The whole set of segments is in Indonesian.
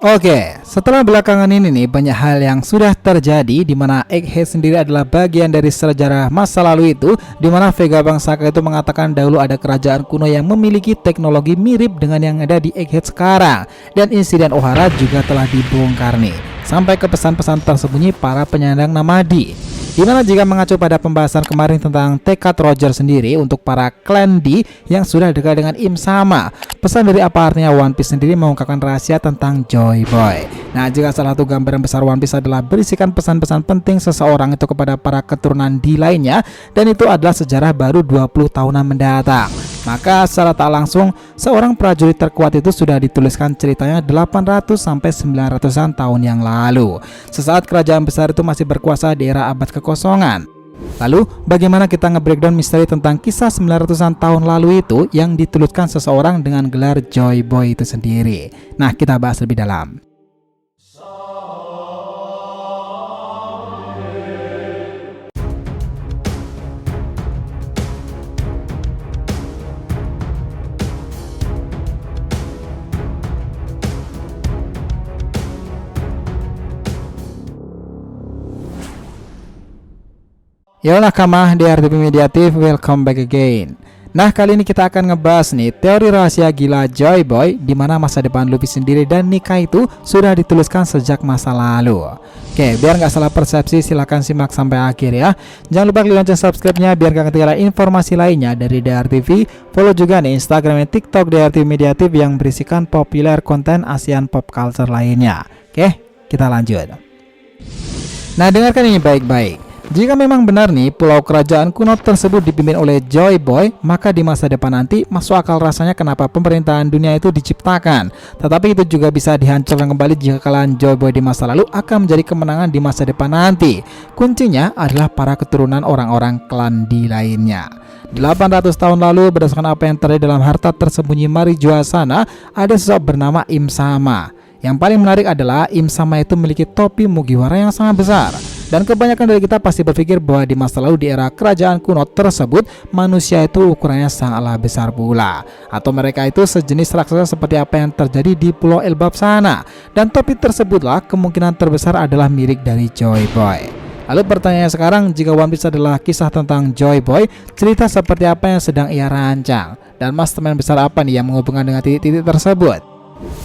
Oke, setelah belakangan ini nih banyak hal yang sudah terjadi di mana Egghead sendiri adalah bagian dari sejarah masa lalu itu, di mana Vegapunk Saka itu mengatakan dahulu ada kerajaan kuno yang memiliki teknologi mirip dengan yang ada di Egghead sekarang, dan insiden Ohara juga telah dibongkar nih sampai ke pesan-pesan tersembunyi para penyandang Namadi. Dimana jika mengacu pada pembahasan kemarin tentang tekad Roger sendiri untuk para klan D yang sudah dekat dengan Im Sama, pesan dari apa artinya One Piece sendiri mengungkapkan rahasia tentang Joy Boy. Nah, jika salah satu gambaran besar One Piece adalah berisikan pesan-pesan penting seseorang itu kepada para keturunan D lainnya, dan itu adalah sejarah baru 20 tahunan mendatang, maka secara tak langsung seorang prajurit terkuat itu sudah dituliskan ceritanya 800 sampai 900-an tahun yang lalu, sesaat kerajaan besar itu masih berkuasa di era abad kekosongan. Lalu bagaimana kita nge-breakdown misteri tentang kisah 900-an tahun lalu itu yang dituliskan seseorang dengan gelar Joy Boy itu sendiri? Nah, kita bahas lebih dalam. Yo nakama di RTP Mediatif, welcome back again. Nah, kali ini kita akan ngebahas nih teori rahasia gila Joy Boy, di mana masa depan Luffy sendiri dan Nika itu sudah dituliskan sejak masa lalu. Oke, biar nggak salah persepsi silahkan simak sampai akhir ya. Jangan lupa klik lonceng subscribe-nya biar gak ketinggalan informasi lainnya dari DRTV. Follow juga nih Instagram dan TikTok DRTV Mediatif yang berisikan populer konten ASEAN pop culture lainnya. Oke, kita lanjut. Nah, dengarkan ini baik-baik. Jika memang benar nih pulau kerajaan kuno tersebut dipimpin oleh Joy Boy, maka di masa depan nanti masuk akal rasanya kenapa pemerintahan dunia itu diciptakan. Tetapi itu juga bisa dihancurkan kembali jika kalian Joy Boy di masa lalu akan menjadi kemenangan di masa depan nanti. Kuncinya adalah para keturunan orang-orang klan D lainnya. 800 tahun lalu, berdasarkan apa yang terjadi dalam harta tersembunyi Marijoa sana, ada sosok bernama Im Sama. Yang paling menarik adalah Im Sama itu memiliki topi Mugiwara yang sangat besar. Dan kebanyakan dari kita pasti berpikir bahwa di masa lalu di era kerajaan kuno tersebut manusia itu ukurannya sangatlah besar pula, atau mereka itu sejenis raksasa seperti apa yang terjadi di Pulau Elbap sana. Dan topi tersebutlah kemungkinan terbesar adalah milik dari Joy Boy. Lalu pertanyaannya sekarang, jika One Piece adalah kisah tentang Joy Boy, cerita seperti apa yang sedang ia rancang? Dan mastermind besar apa nih yang menghubungkan dengan titik-titik tersebut?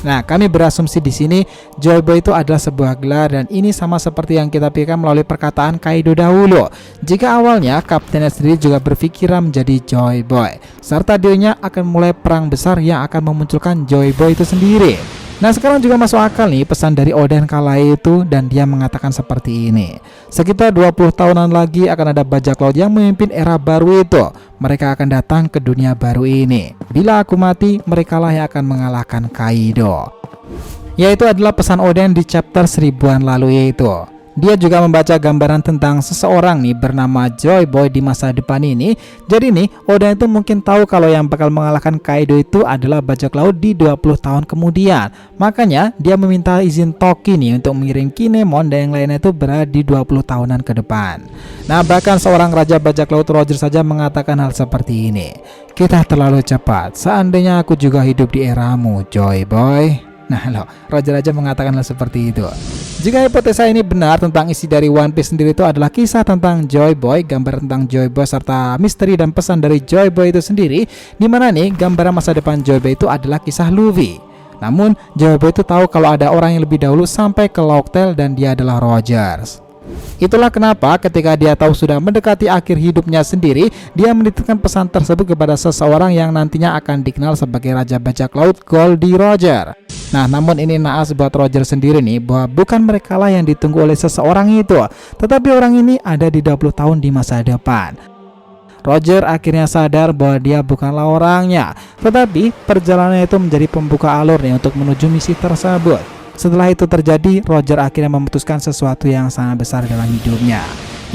Nah, kami berasumsi di sini Joy Boy itu adalah sebuah gelar, dan ini sama seperti yang kita pikirkan melalui perkataan Kaido dahulu. Jika awalnya kaptennya sendiri juga berpikiran menjadi Joy Boy, serta dirinya akan mulai perang besar yang akan memunculkan Joy Boy itu sendiri. Nah, sekarang juga masuk akal nih pesan dari Oden kala itu, dan dia mengatakan seperti ini. Sekitar 20 tahunan lagi akan ada bajak laut yang memimpin era baru itu. Mereka akan datang ke dunia baru ini. Bila aku mati, merekalah yang akan mengalahkan Kaido. Yaitu adalah pesan Oden di chapter 1000-an lalu yaitu. Dia juga membaca gambaran tentang seseorang nih bernama Joy Boy di masa depan ini. Jadi nih, Oden itu mungkin tahu kalau yang bakal mengalahkan Kaido itu adalah bajak laut di 20 tahun kemudian. Makanya dia meminta izin Toki nih untuk mengirim Kinemon dan yang lainnya itu berada di 20 tahunan ke depan. Nah, bahkan seorang raja bajak laut Roger saja mengatakan hal seperti ini. Kita terlalu cepat, seandainya aku juga hidup di eramu Joy Boy. Nah loh, Roger aja mengatakan hal seperti itu. Jika hipotesa ini benar tentang isi dari One Piece sendiri itu adalah kisah tentang Joy Boy, gambar tentang Joy Boy serta misteri dan pesan dari Joy Boy itu sendiri, dimana nih gambaran masa depan Joy Boy itu adalah kisah Luffy. Namun Joy Boy itu tahu kalau ada orang yang lebih dahulu sampai ke Locktail, dan dia adalah Rogers. Itulah kenapa ketika dia tahu sudah mendekati akhir hidupnya sendiri, dia menitipkan pesan tersebut kepada seseorang yang nantinya akan dikenal sebagai Raja Bajak Laut Goldie Roger. Nah, namun ini naas buat Roger sendiri nih, bahwa bukan merekalah yang ditunggu oleh seseorang itu, tetapi orang ini ada di 20 tahun di masa depan. Roger akhirnya sadar bahwa dia bukanlah orangnya, tetapi perjalanannya itu menjadi pembuka alur nih untuk menuju misi tersebut. Setelah itu terjadi, Roger akhirnya memutuskan sesuatu yang sangat besar dalam hidupnya.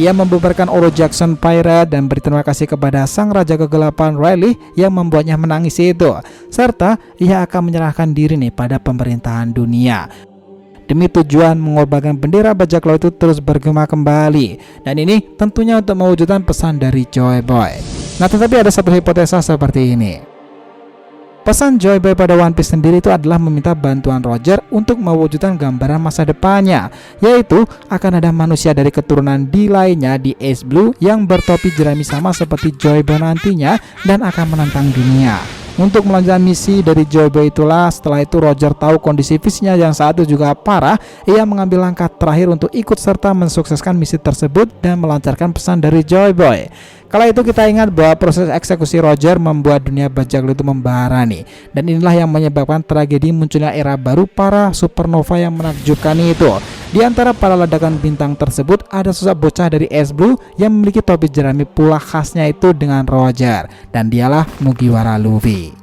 Ia membubarkan Oro Jackson Pirate dan berterima kasih kepada sang raja kegelapan Riley yang membuatnya menangis itu, serta ia akan menyerahkan diri nih pada pemerintahan dunia demi tujuan mengorbankan bendera bajak laut itu terus bergema kembali. Dan ini tentunya untuk mewujudkan pesan dari Joy Boy. Nah, tetapi ada satu hipotesa seperti ini. Pesan Joy Boy pada One Piece sendiri itu adalah meminta bantuan Roger untuk mewujudkan gambaran masa depannya, yaitu akan ada manusia dari keturunan D lainnya di Ace Blue yang bertopi jerami sama seperti Joy Boy nantinya dan akan menantang dunia. Untuk melanjutkan misi dari Joy Boy itulah, setelah itu Roger tahu kondisi fisiknya yang saat itu juga parah, ia mengambil langkah terakhir untuk ikut serta mensukseskan misi tersebut dan melancarkan pesan dari Joy Boy. Kala itu kita ingat bahwa proses eksekusi Roger membuat dunia bajak laut itu membara nih, dan inilah yang menyebabkan tragedi munculnya era baru para supernova yang menakjubkan itu. Di antara para ledakan bintang tersebut ada sosok bocah dari Ace Blue yang memiliki topi jerami pula khasnya itu dengan Roger, dan dialah Mugiwara Luffy.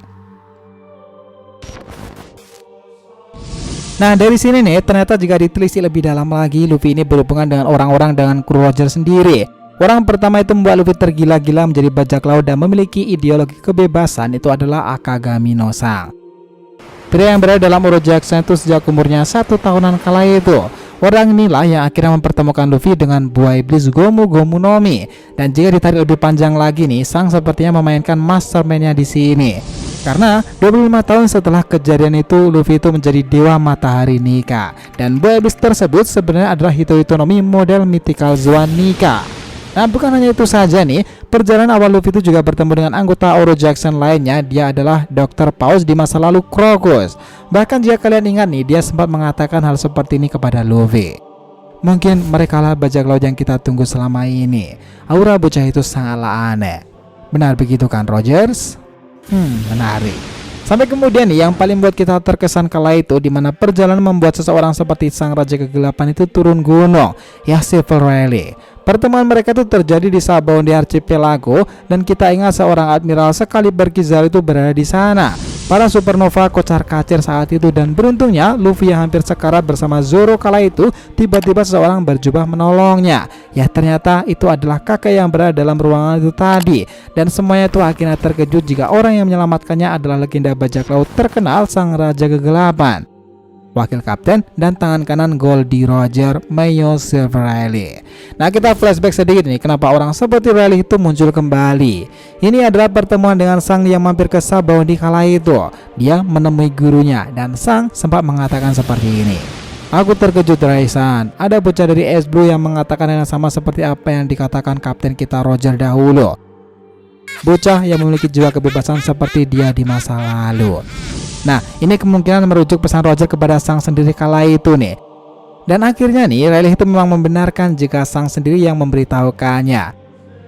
Nah dari sini nih, ternyata jika ditelisik lebih dalam lagi, Luffy ini berhubungan dengan orang-orang dengan kru Roger sendiri. Orang pertama itu membuat Luffy tergila-gila menjadi bajak laut dan memiliki ideologi kebebasan itu adalah Akagami no Sang. Pria yang berada dalam Oro Jackson itu sejak umurnya 1 tahunan kala itu. Orang inilah yang akhirnya mempertemukan Luffy dengan buah iblis Gomu Gomu no Mi. Dan jika ditarik lebih panjang lagi nih, Sang sepertinya memainkan mastermind-nya di sini. Karena 25 tahun setelah kejadian itu, Luffy itu menjadi dewa matahari Nika. Dan buah iblis tersebut sebenarnya adalah Hitohito no Mi model mythical Zoan Nika. Nah bukan hanya itu saja nih, perjalanan awal Luffy itu juga bertemu dengan anggota Oro Jackson lainnya. Dia adalah Dr. Paus di masa lalu Crocus. Bahkan jika kalian ingat nih, dia sempat mengatakan hal seperti ini kepada Luffy. Mungkin mereka lah bajak laut yang kita tunggu selama ini. Aura bocah itu sangatlah aneh. Benar begitu kan Rogers? Menarik. Sampai kemudian nih, yang paling buat kita terkesan kala itu, dimana perjalanan membuat seseorang seperti sang Raja Kegelapan itu turun gunung, ya Silver Rayleigh. Pertemuan mereka itu terjadi di Sabaody Archipelago, dan kita ingat seorang admiral sekali berkizar itu berada di sana. Para supernova kocar-kacir saat itu, dan beruntungnya Luffy yang hampir sekarat bersama Zoro kala itu, tiba-tiba seseorang berjubah menolongnya. Ya ternyata itu adalah kakek yang berada dalam ruangan itu tadi, dan semuanya itu akhirnya terkejut jika orang yang menyelamatkannya adalah legenda bajak laut terkenal sang Raja Kegelapan, wakil kapten dan tangan kanan Goldie Roger, Mayo Silver Rayleigh. Nah kita flashback sedikit nih, kenapa orang seperti Rayleigh itu muncul kembali. Ini adalah pertemuan dengan Sang yang mampir ke Sabaody kala itu. Dia menemui gurunya dan Sang sempat mengatakan seperti ini. Aku terkejut Raisan, ada bocah dari Ace Blue yang mengatakan yang sama seperti apa yang dikatakan kapten kita Roger dahulu. Bocah yang memiliki jiwa kebebasan seperti dia di masa lalu. Nah ini kemungkinan merujuk pesan Roger kepada Sang sendiri kala itu nih. Dan akhirnya nih Rayleigh itu memang membenarkan jika Sang sendiri yang memberitahukannya.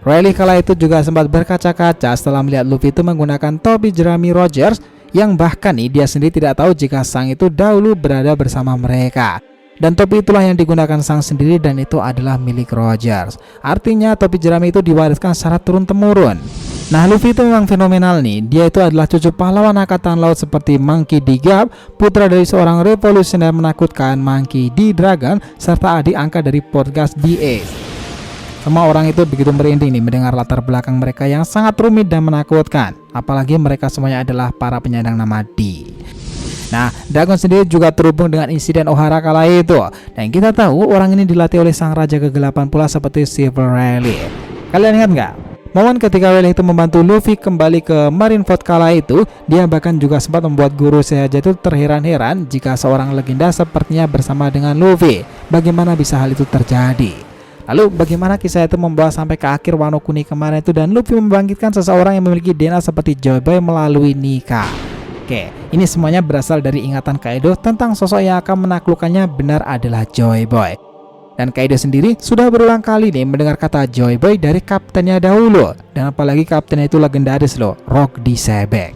Rayleigh kala itu juga sempat berkaca-kaca setelah melihat Luffy itu menggunakan topi jerami Rogers, yang bahkan nih dia sendiri tidak tahu jika Sang itu dahulu berada bersama mereka. Dan topi itulah yang digunakan Sang sendiri, dan itu adalah milik Rogers. Artinya topi jerami itu diwariskan secara turun-temurun. Nah Luffy itu memang fenomenal nih. Dia itu adalah cucu pahlawan angkatan laut seperti Monkey D. Garp, putra dari seorang revolusioner menakutkan Monkey D. Dragon, serta adik angkat dari podcast D. Ace. Semua orang itu begitu merinding nih mendengar latar belakang mereka yang sangat rumit dan menakutkan. Apalagi mereka semuanya adalah para penyandang nama D. Nah, Dragon sendiri juga terhubung dengan insiden Ohara kala itu. Dan kita tahu orang ini dilatih oleh sang Raja Kegelapan pula seperti Silver Rayleigh. Kalian ingat nggak? Momen ketika Rayleigh itu membantu Luffy kembali ke Marineford kala itu, dia bahkan juga sempat membuat guru saja itu terheran-heran jika seorang legenda sepertinya bersama dengan Luffy. Bagaimana bisa hal itu terjadi? Lalu bagaimana kisah itu membawa sampai ke akhir Wano Kuni kemarin itu, dan Luffy membangkitkan seseorang yang memiliki DNA seperti Joy Boy melalui Nika. Oke, ini semuanya berasal dari ingatan Kaido tentang sosok yang akan menaklukkannya benar adalah Joy Boy. Dan Kaido sendiri sudah berulang kali nih mendengar kata Joy Boy dari kaptennya dahulu. Dan apalagi kaptennya itu legendaris loh, Rock D. Sebek.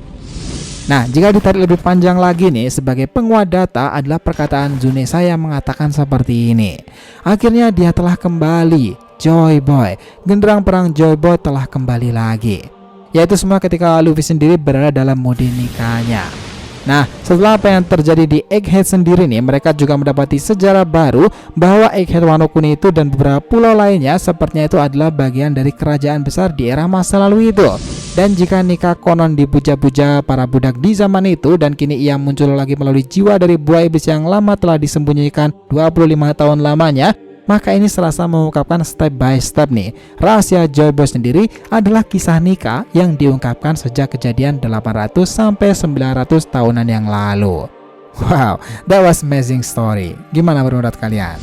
Nah jika ditarik lebih panjang lagi nih, sebagai penguat data adalah perkataan Zunesa yang mengatakan seperti ini. Akhirnya dia telah kembali, Joy Boy. Genderang perang Joy Boy telah kembali lagi. Yaitu semua ketika Luffy sendiri berada dalam mode nikahnya. Nah, setelah apa yang terjadi di Egghead sendiri nih, mereka juga mendapati sejarah baru bahwa Egghead Wano Kuni itu dan beberapa pulau lainnya sepertinya itu adalah bagian dari kerajaan besar di era masa lalu itu. Dan jika Nika konon dipuja-puja para budak di zaman itu, dan kini ia muncul lagi melalui jiwa dari buah iblis yang lama telah disembunyikan 25 tahun lamanya, Maka ini Selasa mengungkapkan step by step nih, rahasia Joy Boy sendiri adalah kisah nikah yang diungkapkan sejak kejadian 800 sampai 900 tahunan yang lalu. Wow, that was amazing story. Gimana menurut kalian?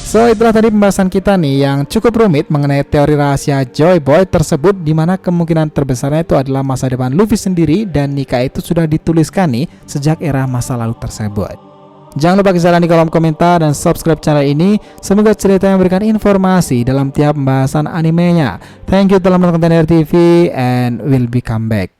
So, itulah tadi pembahasan kita nih yang cukup rumit mengenai teori rahasia Joy Boy tersebut, dimana kemungkinan terbesarnya itu adalah masa depan Luffy sendiri dan nikah itu sudah dituliskan nih sejak era masa lalu tersebut. Jangan lupa kisah di kolom komentar dan subscribe channel ini. Semoga cerita yang memberikan informasi dalam tiap pembahasan animenya. Thank you telah menonton RTV and we'll be come back.